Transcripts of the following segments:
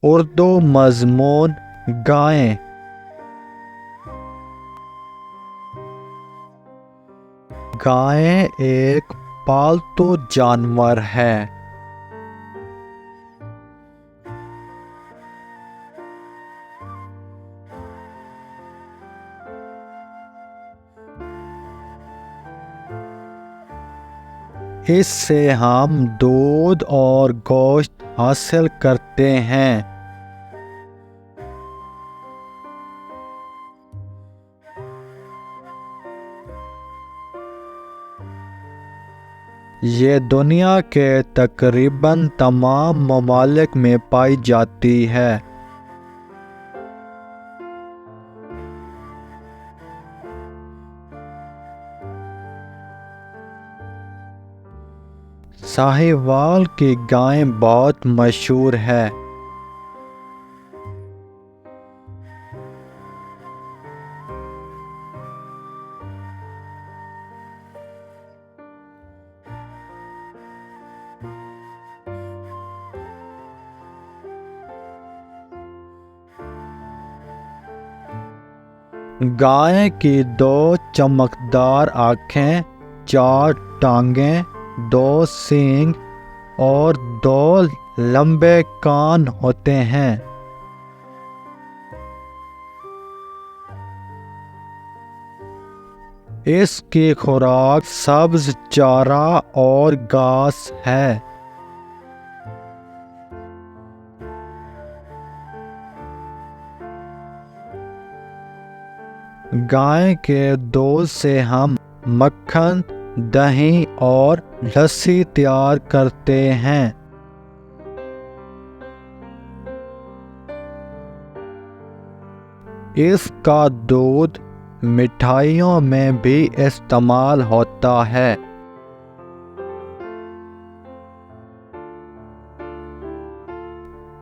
उर्दू मज़मून गायें। गायें एक पालतू जानवर है। इससे हम दूध और गोश्त हासिल करते हैं। ये दुनिया के तकरीबन तमाम ममालिक में पाई जाती है। साहिवाल की गाय बहुत मशहूर है। गाय की 2 चमकदार आँखें, 4 टांगें, 2 सींग और 2 लंबे कान होते हैं। इसकी खुराक सब्ज चारा और घास है। गाय के दूध से हम मक्खन, दही और लस्सी तैयार करते हैं। इसका दूध मिठाइयों में भी इस्तेमाल होता है।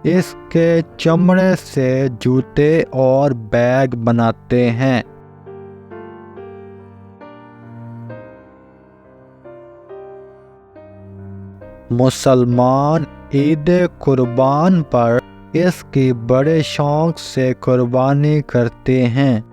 इसके चमड़े से जूते और बैग बनाते हैं। मुसलमान ईद कुर्बान पर इसकी बड़े शौक से कुर्बानी करते हैं।